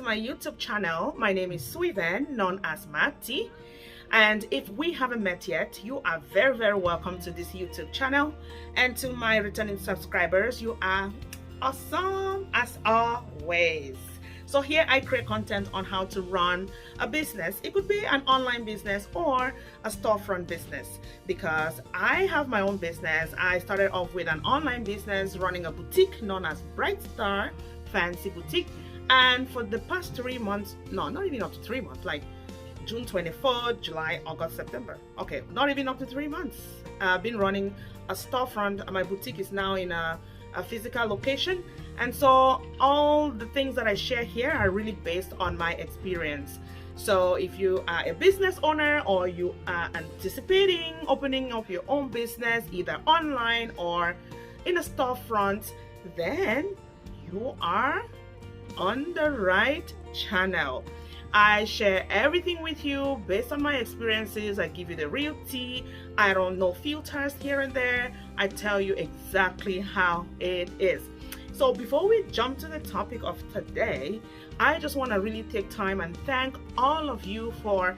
my YouTube channel. My name is Suiven, known as Mati. And if we haven't met yet, you are very, very welcome to this YouTube channel. And to my returning subscribers, you are awesome as always. So here I create content on how to run a business. It could be an online business or a storefront business, because I have my own business. I started off with an online business running a boutique known as Bright Star Fancy Boutique. And for the past 3 months, no, not even up to 3 months, like June 24th, July, August, September. Okay, not even up to 3 months. I've been running a storefront. My boutique is now in a physical location. And so all the things that I share here are really based on my experience. So if you are a business owner or you are anticipating opening up your own business, either online or in a storefront, then you are on the right channel. I share everything with you based on my experiences. I give you the real tea. I don't know filters here and there. I tell you exactly how it is. So before we jump to the topic of today, I just want to really take time and thank all of you for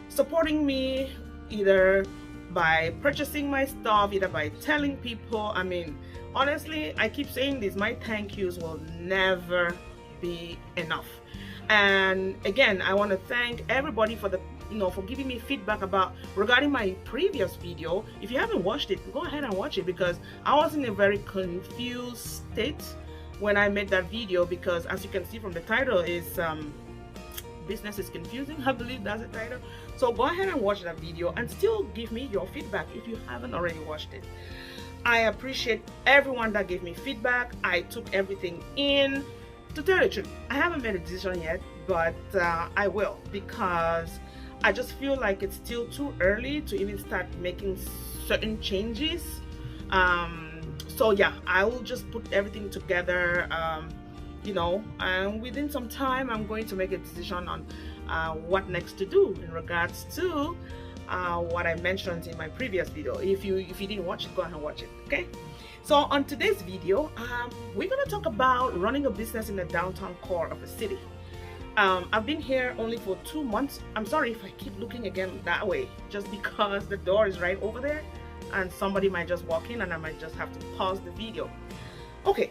supporting me, either by purchasing my stuff, either by telling people. I mean, honestly, I keep saying this, my thank yous will never be enough. And again, I want to thank everybody for for giving me feedback regarding my previous video. If you haven't watched it, go ahead and watch it, because I was in a very confused state when I made that video, because as you can see from the title is business is confusing. I believe that's the title. So go ahead and watch that video and still give me your feedback if you haven't already watched it. I appreciate everyone that gave me feedback. I took everything in. To tell you the truth, I haven't made a decision yet, but I will, because I just feel like it's still too early to even start making certain changes. So yeah, I will just put everything together, and within some time I'm going to make a decision on what next to do in regards to what I mentioned in my previous video. If you didn't watch it, go ahead and watch it. Okay, so on today's video, we're going to talk about running a business in the downtown core of a city. I've been here only for 2 months. I'm sorry if I keep looking again that way, just because the door is right over there and somebody might just walk in and I might just have to pause the video. Okay,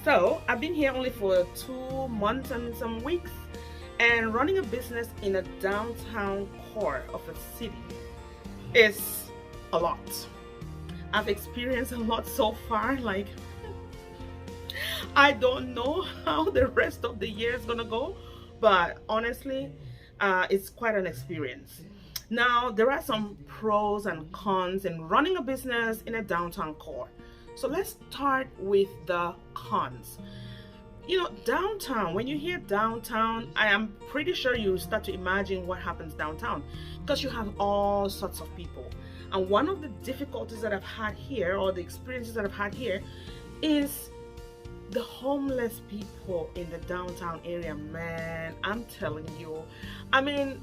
so I've been here only for 2 months and some weeks, and running a business in a downtown core of a city is a lot. I've experienced a lot so far. Like, I don't know how the rest of the year is gonna go, but honestly, it's quite an experience. Now, there are some pros and cons in running a business in a downtown core. So let's start with the cons. Downtown, when you hear downtown, I am pretty sure you start to imagine what happens downtown, because you have all sorts of people. And one of the difficulties that I've had here, or the experiences that I've had here, is the homeless people in the downtown area. Man, I'm telling you, I mean,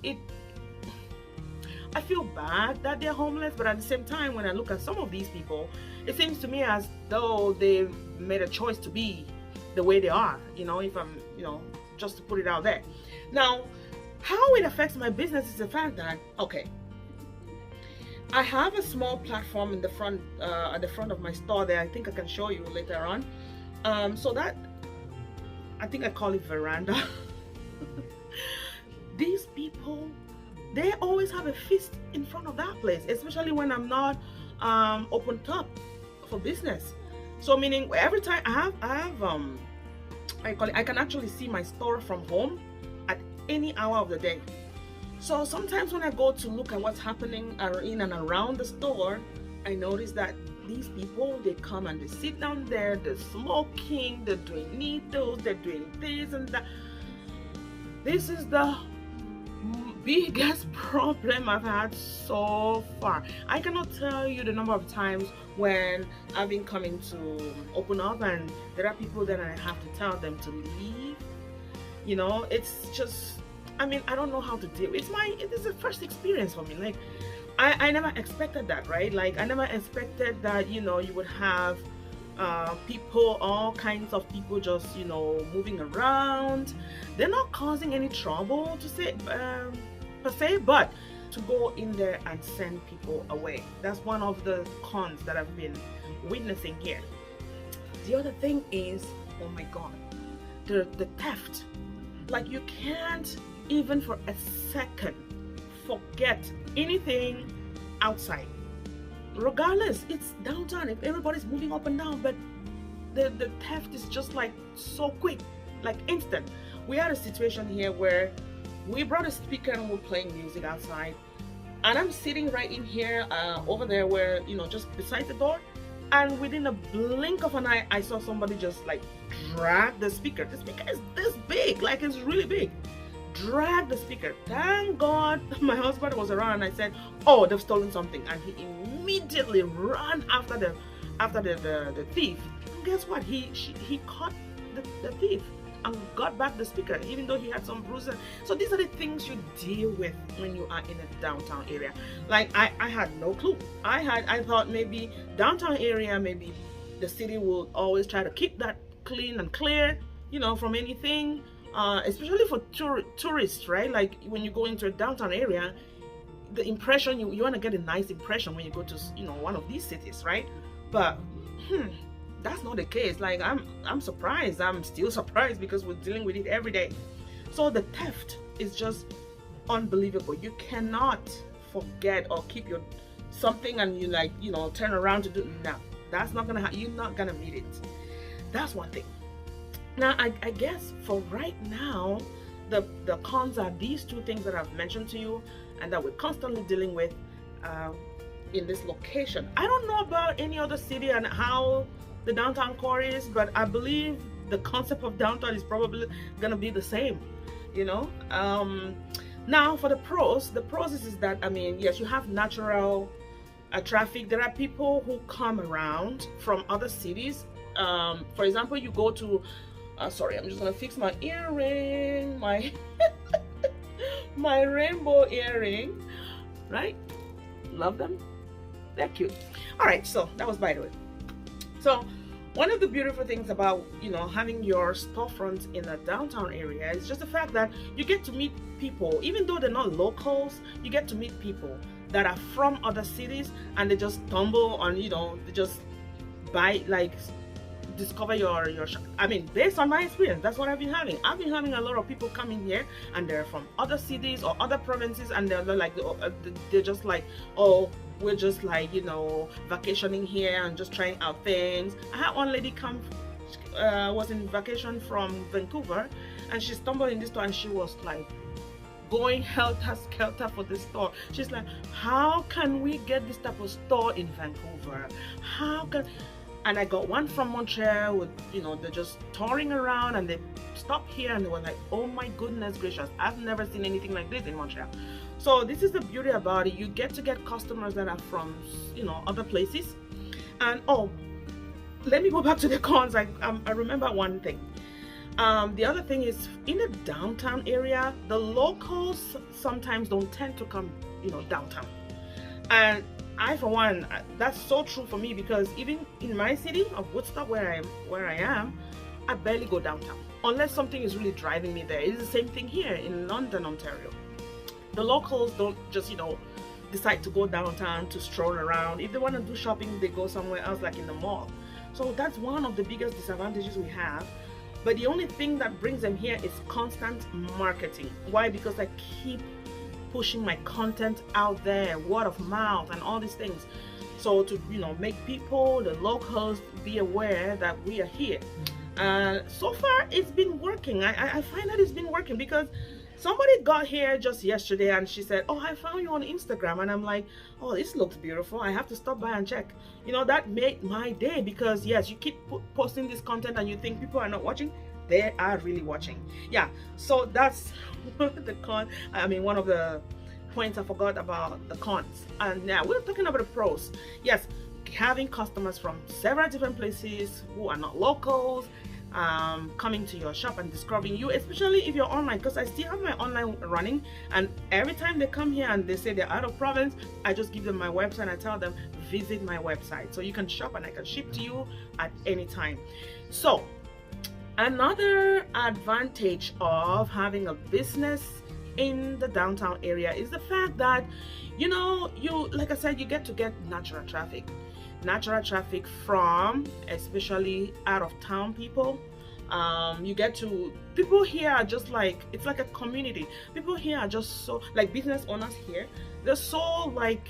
I feel bad that they're homeless, but at the same time, when I look at some of these people, it seems to me as though they made a choice to be the way they are, if I'm, just to put it out there. Now, how it affects my business is the fact that, okay, I have a small platform in the front, at the front of my store there. I think I can show you later on. So that, I think I call it veranda. These people, they always have a feast in front of that place, especially when I'm not opened up for business. So meaning every time I can actually see my store from home at any hour of the day. So sometimes when I go to look at what's happening in and around the store, I notice that these people, they come and they sit down there, they're smoking, they're doing needles, they're doing this and that. This is the biggest problem I've had so far. I cannot tell you the number of times when I've been coming to open up and there are people that I have to tell them to leave. It's just, I mean, I don't know how to deal. It is a first experience for me. Like, I never expected that, right? Like, I never expected that, you would have people, all kinds of people just, you know, moving around. They're not causing any trouble to say per se, but to go in there and send people away. That's one of the cons that I've been witnessing here. The other thing is, oh my god, the theft. Like, you can't even for a second forget anything outside. Regardless, it's downtown, if everybody's moving up and down, but the theft is just like so quick, like instant. We had a situation here where we brought a speaker and we're playing music outside, and I'm sitting right in here over there where, you know, just beside the door, and within a blink of an eye I saw somebody just like drag the speaker. The speaker is this big, like it's really big. Drag the speaker. Thank God my husband was around, and I said, oh, they've stolen something, and he immediately ran after the thief. And guess what, he caught the thief and got back the speaker, even though he had some bruises. So these are the things you deal with when you are in a downtown area. Like, I had no clue. I thought maybe downtown area, maybe the city will always try to keep that clean and clear, you know, from anything, especially for tourists, right? Like, when you go into a downtown area, the impression, you want to get a nice impression when you go to, you know, one of these cities, right? But that's not the case. Like, I'm surprised. I'm still surprised because we're dealing with it every day. So the theft is just unbelievable. You cannot forget or keep your something and you, like, you know, turn around to do. No, that's not gonna happen. You're not gonna meet it. That's one thing. Now, I guess for right now, the cons are these two things that I've mentioned to you and that we're constantly dealing with in this location. I don't know about any other city and how the downtown core is, but I believe the concept of downtown is probably gonna be the same, you know. Now for the pros is that, I mean, yes, you have natural traffic. There are people who come around from other cities. For example, you go to sorry, I'm just gonna fix my earring, my my rainbow earring, right? Love them, they're cute. All right, so that was by the way. So one of the beautiful things about, you know, having your storefront in a downtown area is just the fact that you get to meet people. Even though they're not locals, you get to meet people that are from other cities, and they just stumble on, you know, they just buy, like, discover your shop. I mean, based on my experience, that's what I've been having. I've been having a lot of people coming here and they're from other cities or other provinces, and they're like, they're just like, oh, we're just like, you know, vacationing here and just trying out things. I had one lady come, was in vacation from Vancouver, and she stumbled in this store and she was like going helter-skelter for this store. She's like, how can we get this type of store in Vancouver? How can... And I got one from Montreal with, you know, they're just touring around, and they stopped here and they were like, oh my goodness gracious, I've never seen anything like this in Montreal. So this is the beauty about it. You get to get customers that are from, you know, other places. And oh, let me go back to the cons. I remember one thing. The other thing is, in the downtown area, the locals sometimes don't tend to come, you know, downtown. And I, for one, that's so true for me, because even in my city of Woodstock, where I am, I barely go downtown unless something is really driving me there. It's the same thing here in London, Ontario. The locals don't just, you know, decide to go downtown to stroll around. If they want to do shopping, they go somewhere else, like in the mall. So that's one of the biggest disadvantages we have. But the only thing that brings them here is constant marketing. Why? Because I keep pushing my content out there, word of mouth and all these things, so to, you know, make people, the locals, be aware that we are here. So far it's been working. I find that it's been working, because somebody got here just yesterday and she said, oh, I found you on Instagram, and I'm like, oh, this looks beautiful, I have to stop by and check. You know, that made my day, because yes, you keep posting this content and you think people are not watching. They are really watching. Yeah, so that's the con. I mean, one of the points I forgot about, the cons. And now we're talking about the pros. Yes, having customers from several different places who are not locals, coming to your shop and discovering you, especially if you're online, because I still have my online running, and every time they come here and they say they're out of province, I just give them my website and I tell them visit my website so you can shop and I can ship to you at any time. So another advantage of having a business in the downtown area is the fact that, you know, like I said, you get natural traffic from especially out of town people. People here are just like, it's like a community. People here are just so, like, business owners here, they're so like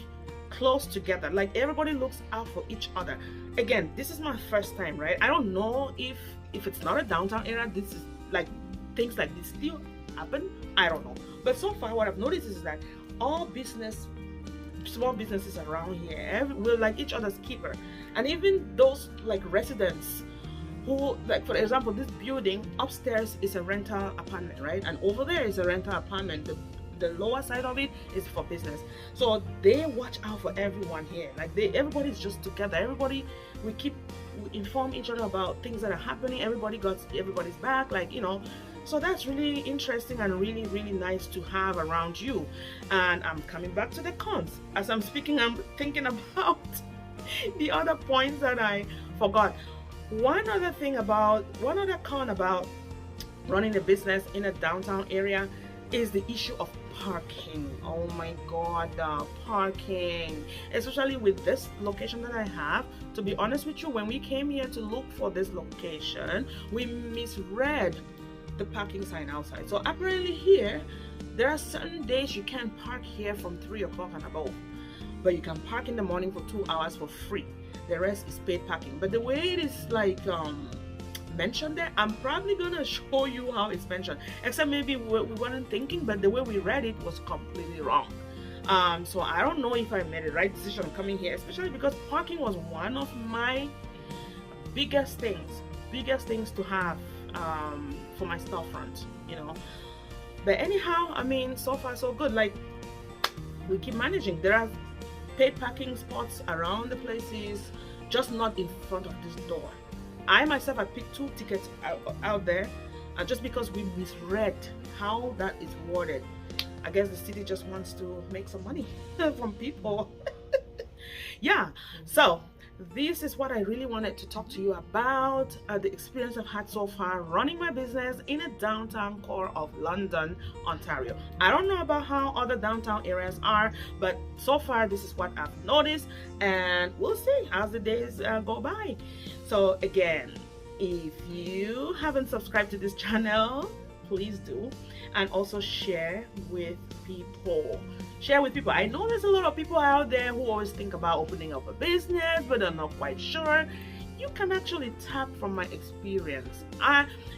close together, like everybody looks out for each other. Again, this is my first time, right? I don't know if it's not a downtown area, this is like, things like this still happen, I don't know. But so far what I've noticed is that all small businesses around here, we're like each other's keeper. And even those like residents who, like, for example, this building upstairs is a rental apartment, right? And over there is a rental apartment. The lower side of it is for business, so they watch out for everyone here. Like, everybody's just together. We inform each other about things that are happening. Everybody got everybody's back, like, you know. So that's really interesting and really, really nice to have around you. And I'm coming back to the cons. As I'm speaking, I'm thinking about the other points that I forgot. One other con about running a business in a downtown area is the issue of parking. Oh my god, parking, especially with this location that I have. To be honest with you, when we came here to look for this location, we misread the parking sign outside. So apparently here there are certain days you can't park here from 3 o'clock and above, but you can park in the morning for 2 hours for free. The rest is paid parking. But the way it is like mentioned there, I'm probably gonna show you how it's mentioned, except maybe we weren't thinking, but the way we read it was completely wrong. So I don't know if I made the right decision coming here, especially because parking was one of my biggest things to have for my storefront, you know. But anyhow, I mean, so far so good. Like, we keep managing. There are paid parking spots around the places, just not in front of this door. I myself, I picked 2 tickets out there, and just because we misread how that is worded, I guess the city just wants to make some money from people. Yeah, so this is what I really wanted to talk to you about, the experience I've had so far running my business in a downtown core of London, Ontario. I don't know about how other downtown areas are, but so far this is what I've noticed, and we'll see as the days go by. So again, if you haven't subscribed to this channel, please do, and also share with people. I know there's a lot of people out there who always think about opening up a business but are not quite sure. You can actually tap from my experience.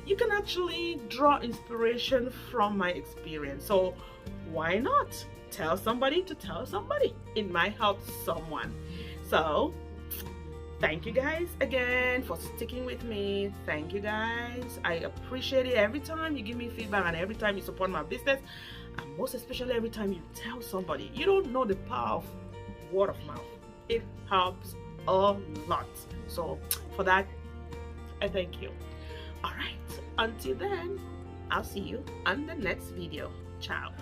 You can actually draw inspiration from my experience. So why not tell somebody to tell somebody? It might help someone. So thank you guys again for sticking with me. Thank you guys. I appreciate it every time you give me feedback and every time you support my business, and most especially every time you tell somebody. You don't know the power of word of mouth. It helps a lot. So for that, I thank you. All right, until then, I'll see you on the next video. Ciao.